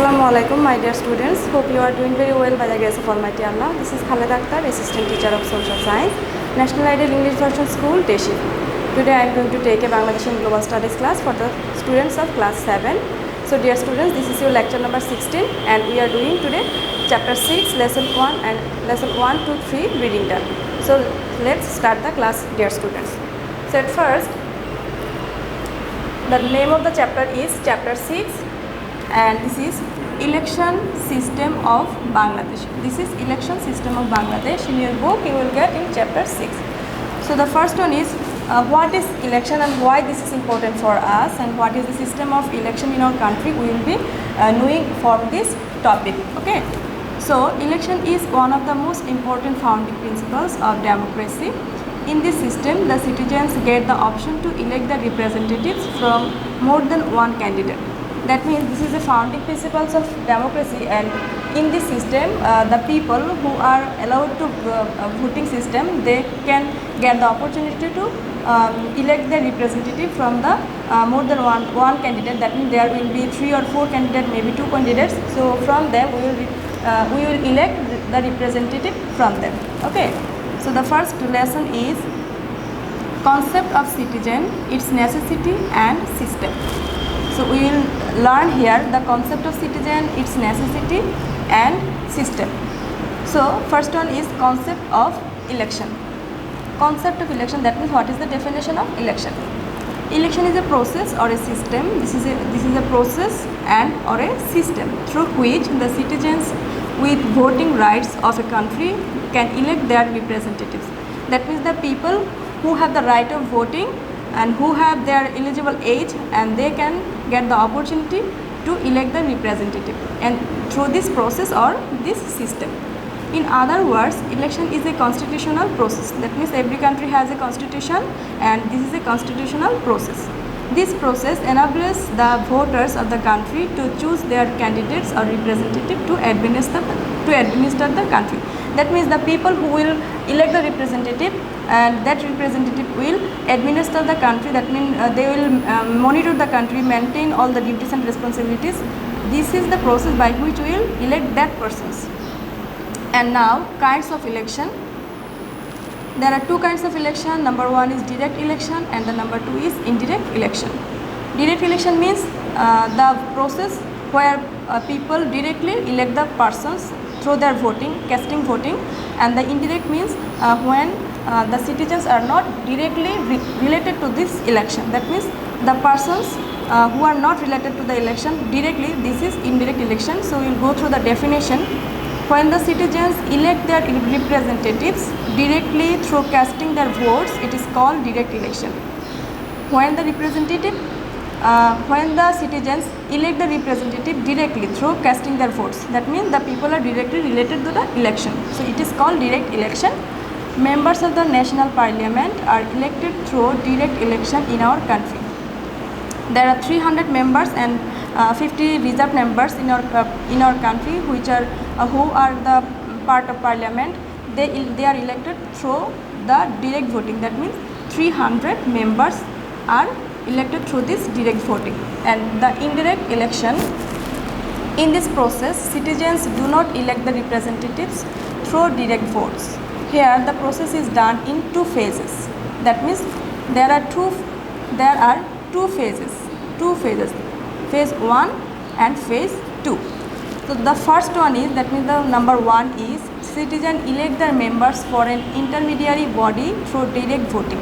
Assalamualaikum, my dear students. Hope you are doing very well by the grace of Almighty Allah. This is Khaleda Akter, Assistant Teacher of Social Science, National Ideal English Version School, Ch-6. Today I am going to take a Bangladeshi and Global Studies class for the students of class 7. So dear students, this is your lecture number 16 and we are doing today chapter 6, lesson 1 and lesson 1 to 3 reading done. So let's start the class, dear students. So at first, the name of the chapter is chapter 6 and this is election system of Bangladesh. This is election system of Bangladesh. In your book you will get in chapter 6. So the first one is what is election and why this is important for us, and what is the system of election in our country. We will be knowing from this topic. Okay. So election is one of the most important founding principles of democracy. In this system, the citizens get the option to elect the representatives from more than one candidate. That means this is the founding principles of democracy, and in this system the people who are allowed to voting system, they can get the opportunity to elect the representative from the more than one candidate. That means there will be 3 or 4 candidates, maybe 2 candidates. So from them we will elect the representative from them. Okay. So the first lesson is concept of citizen, its necessity and system. So we will learn here the concept of citizen, its necessity and system. So first one is concept of election. Concept of election, that means what is the definition of election? Election is a process or a system. This is a process and or a system through which the citizens with voting rights of a country can elect their representatives. That means the people who have the right of voting and who have their eligible age, and they can get the opportunity to elect the representative, and through this process or this system. In other words, election is a constitutional process. That means every country has a constitution and this is a constitutional process. This process enables the voters of the country to choose their candidates or representative to administer the country. That means the people who will elect the representative, and that representative will administer the country. That means they will monitor the country, maintain all the duties and responsibilities. This is the process by which we will elect that persons. And now kinds of election. There are 2 kinds of election. Number 1 is direct election and the number 2 is indirect election. Direct election means the process where people directly elect the persons through their voting, casting voting, and the indirect means when the citizens are not directly related to this election. That means the persons who are not related to the election directly, this is indirect election. So we will go through the definition. When the citizens elect their representatives directly through casting their votes, it is called direct election. When the citizens elect the representative directly through casting their votes, that means the people are directly related to the election. So it is called direct election. Members of the national parliament are elected through direct election in our country. There are 300 members and 50 reserved members in our country, which are who are the part of parliament. They are elected through the direct voting. That means 300 members are elected through this direct voting. And the indirect election, in this process citizens do not elect the representatives through direct votes. Here the process is done in 2 phases. That means there are two phases. Phase 1 and phase 2. So the first one is, that means the number 1 is citizen elect their members for an intermediary body through direct voting.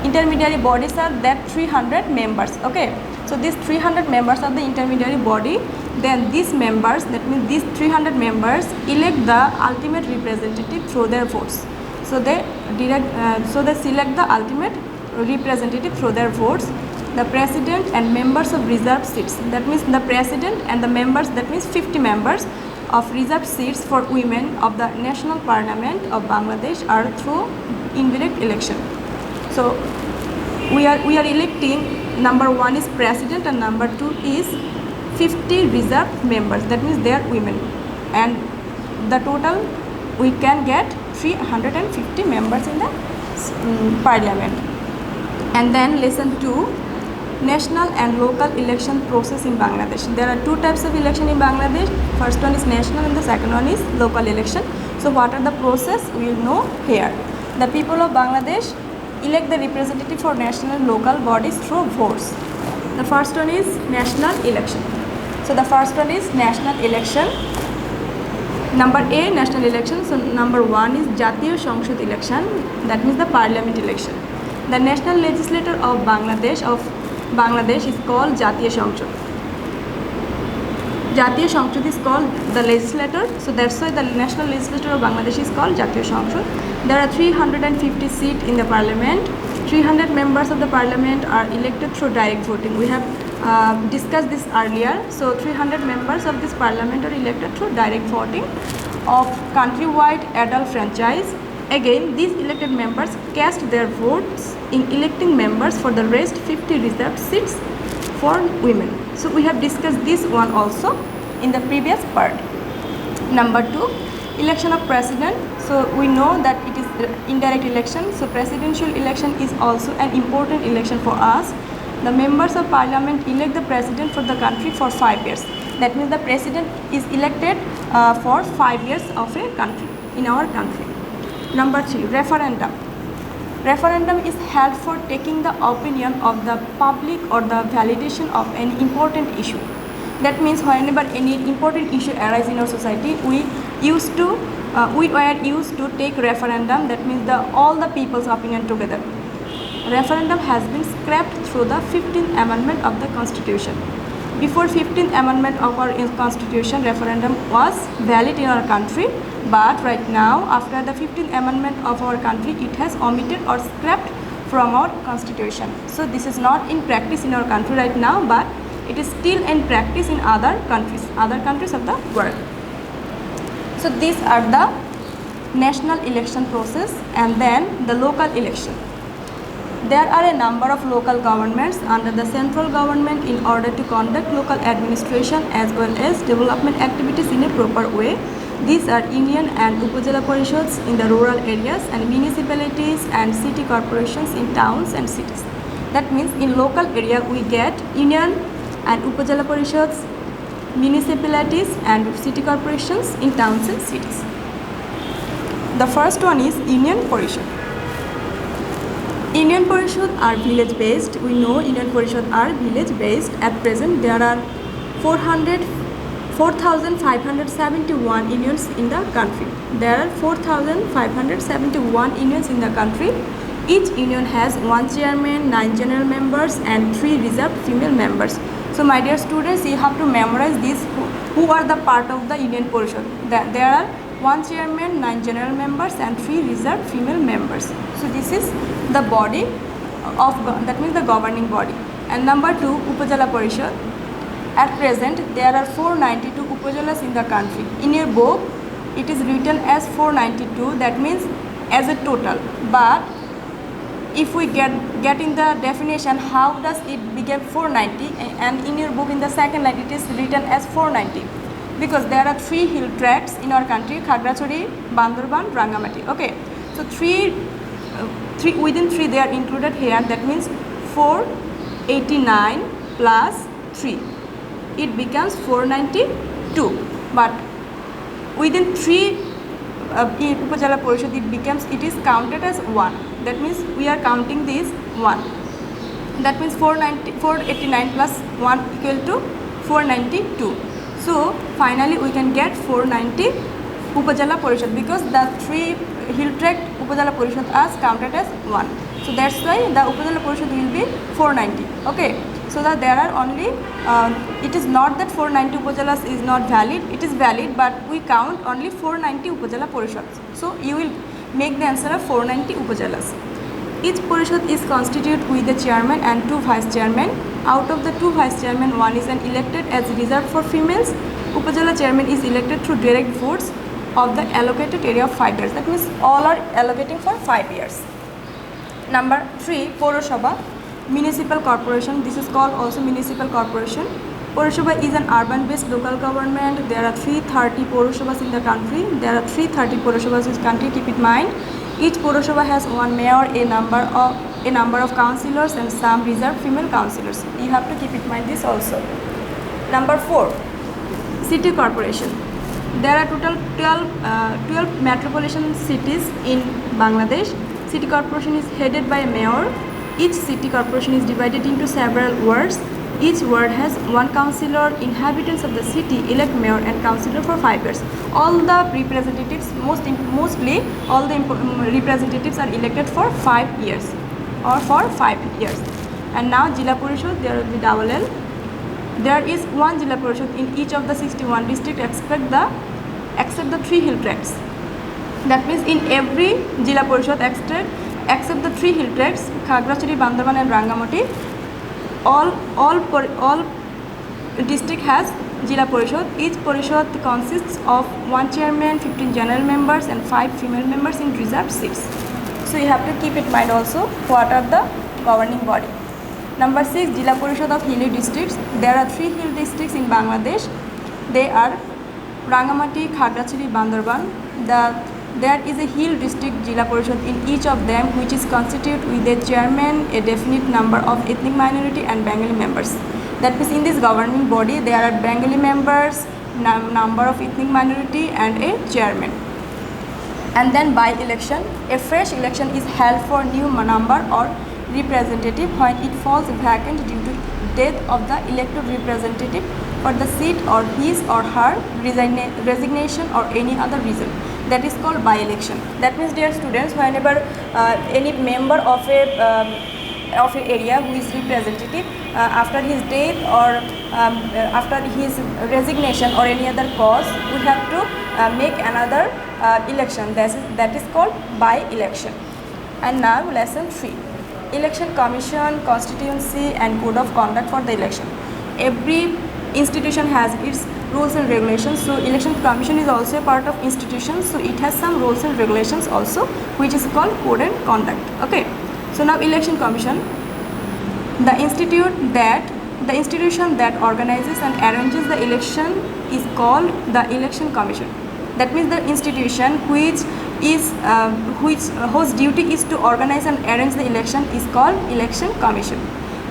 Intermediary bodies are that 300 members. Okay. So these 300 members are the intermediary body. Then these members, that means these 300 members elect the ultimate representative through their votes. So they select the ultimate representative through their votes. The president and members of reserved seats, that means the president and the members, that means 50 members of reserved seats for women of the national parliament of Bangladesh are through indirect election. So we are electing, number 1 is president and number 2 is 50 reserved members, that means they are women, and the total we can get 350 members in the parliament. And then lesson 2, national and local election process in Bangladesh. There are two types of election in Bangladesh. First one is national and the second one is local election. So what are the process? We will know here. The people of Bangladesh elect the representative for national and local bodies through votes. The first one is national election. So the first one is national election. Number A, national election. So number 1 is Jatiyo সংসদ election, that means the parliament election. The national legislature of Bangladesh is called Jatiyo সংসদ. Jatiyo সংসদ is called the legislator, so that's why the national legislature of Bangladesh is called Jatiyo সংসদ. There are 350 seats in the parliament. 300 members of the parliament are elected through direct voting. We have discussed this earlier. So 300 members of this parliament are elected through direct voting of countrywide adult franchise. Again, these elected members cast their votes in electing members for the rest 50 reserved seats for women. So we have discussed this one also in the previous part. Number 2, election of president. So we know that it is indirect election. So presidential election is also an important election for us. The members of parliament elect the president for the country for 5 years. That means the president is elected for 5 years of a country, in our country. Number 3, referendum. Referendum is held for taking the opinion of the public or the validation of any important issue. That means whenever any important issue arises in our society, we were used to take referendum. That means all the people's opinion together. Referendum has been scrapped through the 15th amendment of the constitution. Before 15th amendment of our constitution, referendum was valid in our country, but right now after the 15th amendment of our country, it has omitted or scrapped from our constitution. So this is not in practice in our country right now, but it is still in practice in other countries of the world. So these are the national election process, and then the local election. There are a number of local governments under the central government in order to conduct local administration as well as development activities in a proper way. These are union and upazila parishads in the rural areas and municipalities and city corporations in towns and cities. That means in local area we get union and upazila parishads, municipalities and city corporations in towns and cities. The first one is union parishad. Union parishad are village based. We know union parishad are village based. At present there are 4,571 unions in the country. There are 4,571 unions in the country. Each union has 1 chairman, 9 general members and 3 reserved female members. So my dear students, you have to memorize this, who are the part of the union parishad. There are 1 chairman, 9 general members and 3 reserved female members. So this is the body of, that means the governing body. And number 2, upazila parishad. At present there are 492 upazilas in the country. In your book it is written as 492, that means as a total, but if we get in the definition how does it become 490, and in your book in the second line it is written as 490 because there are 3 hill tracts in our country: Khagrachari, Bandorban, Rangamati. Okay, so within 3 they are included here. That means 489 plus 3, it becomes 492. But within 3 upazila parishad it is counted as 1. That means we are counting this 1. That means 489 plus 1 equal to 492. So finally we can get 490 upazila parishad because the 3 hill tract upazila parishad are counted as 1. So that's why the upazila parishad will be 490. Okay, so that there are only it is not that 490 upazilas is not valid, it is valid, but we count only 490 upazila parishads. So you will make the answer of 490 upazilas. Each parishad is constituted with the chairman and 2 vice chairmen. Out of the 2 vice chairmen, 1 is elected as reserved for females. Upazila chairman is elected through direct votes of the allocated area of 5 years. That means all are allocating for 5 years. Number 3, Poroshobha, municipal corporation. This is called also municipal corporation. Poroshobha is an urban based local government. There are 330 Poroshobhas in the country. There are 330 Poroshobhas in the country, keep in mind. Each Poroshobha has 1 mayor, a number of a number of councillors and some reserved female councillors. You have to keep in mind this also. Number 4, city corporation. There are total 12 metropolitan cities in Bangladesh. City corporation is headed by a mayor. Each city corporation is divided into several wards. Each ward has one councillor. Inhabitants of the city elect mayor and councillor for 5 years. All the representatives, mostly all the representatives are elected for 5 years or for 5 years. And now Jila Parishad, there will be double L. There is one Jila Parishad in each of the 61 districts except the 3 hill tracts. That means in every Jila Parishad except the 3 hill tracts, Khagrachari, Bandarban and Rangamati, all district has Jila Parishad. Each Parishad consists of 1 chairman, 15 general members and 5 female members in reserved seats. So you have to keep in mind also what are the governing body. Number 6, Jila Parishad of hilly districts. There are 3 hill districts in Bangladesh. They are Rangamati, Khagrachari, Bandarban. There is a hill district Jila Parishad in each of them, which is constituted with a chairman, a definite number of ethnic minority and Bengali members. That means in this governing body there are Bengali members, number of ethnic minority and a chairman. And then by election, a fresh election is held for new number or representative when it falls vacant due to death of the elected representative for the seat or his or her resignation or any other reason. That is called by-election. That means, dear students, whenever any member of a area who is representative after his death or after his resignation or any other cause, we have to make another election. That is called by-election. And now lesson 3, election commission, constituency and code of conduct for the election. Every institution has its rules and regulations. So election commission is also a part of institution, so it has some rules and regulations also, which is called code and conduct. Okay, so now election commission, the institution that organizes and arranges the election is called the election commission. That means the institution whose duty is to organize and arrange the election is called election commission.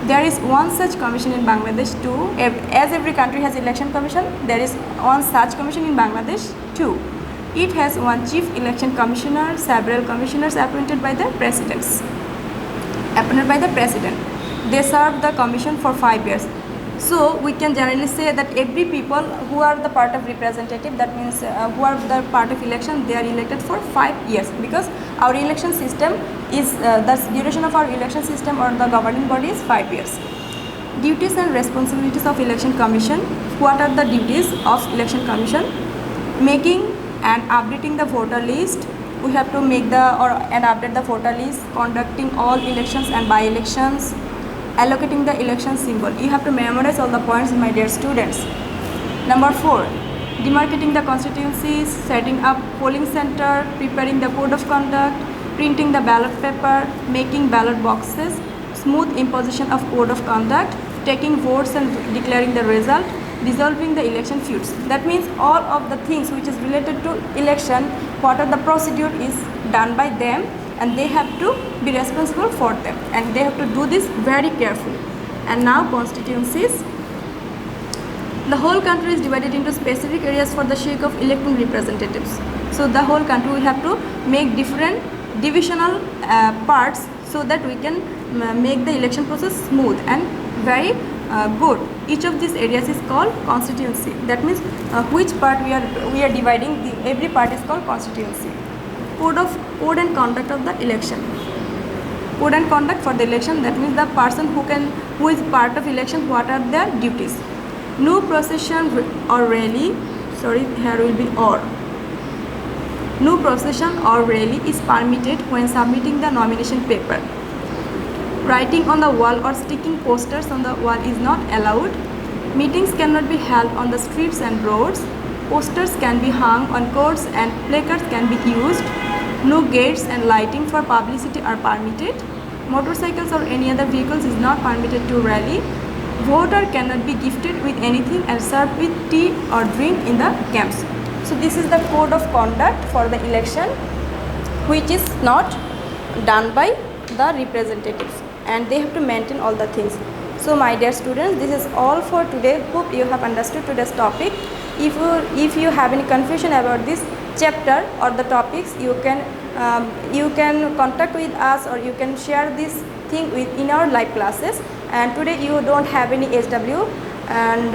There is one such commission in Bangladesh too. As every country has election commission, there is one such commission in Bangladesh too. It has one chief election commissioner, several commissioners appointed by the president. They serve the commission for 5 years. So we can generally say that every people who are the part of representative, that means who are the part of election, they are elected for 5 years, because our election system is the duration of our election system or the governing body is 5 years. Duties and responsibilities of election commission. What are the duties of election commission? Making and updating the voter list. We have to make and update the voter list, conducting all elections and by-elections, allocating the election symbol. You have to memorize all the points, my dear students. Number 4, demarcating the constituencies, setting up polling center, preparing the code of conduct, printing the ballot paper, making ballot boxes, smooth imposition of code of conduct, taking votes and declaring the result, resolving the election feuds. That means all of the things which is related to election, what are the procedure is done by them, and they have to be responsible for them, and they have to do this very carefully. And now constituencies. The whole country is divided into specific areas for the sake of electing representatives. So the whole country will have to make different divisional parts so that we can make the election process smooth and very good. Each of these areas is called constituency. That means which part we are dividing, every part is called constituency. Code and conduct of the election. Code and conduct for the election, that means the person who is part of election, what are their duties. No procession or rally, here will be or. No procession or rally is permitted when submitting the nomination paper. Writing on the wall or sticking posters on the wall is not allowed. Meetings cannot be held on the streets and roads. Posters can be hung on cords and placards can be used. No gates and lighting for publicity are permitted. Motorcycles or any other vehicles is not permitted to rally. Voter cannot be gifted with anything and served with tea or drink in the camps. So this is the code of conduct for the election, which is not done by the representatives, and they have to maintain all the things. So my dear students, this is all for today. Hope you have understood today's topic. If you have any confusion about this chapter or the topics, you can contact with us, or you can share this thing in our live classes. And today you don't have any SW, and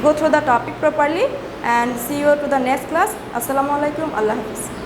go through the topic properly, and see you to the next class. Assalamu alaikum. Allah Hafiz.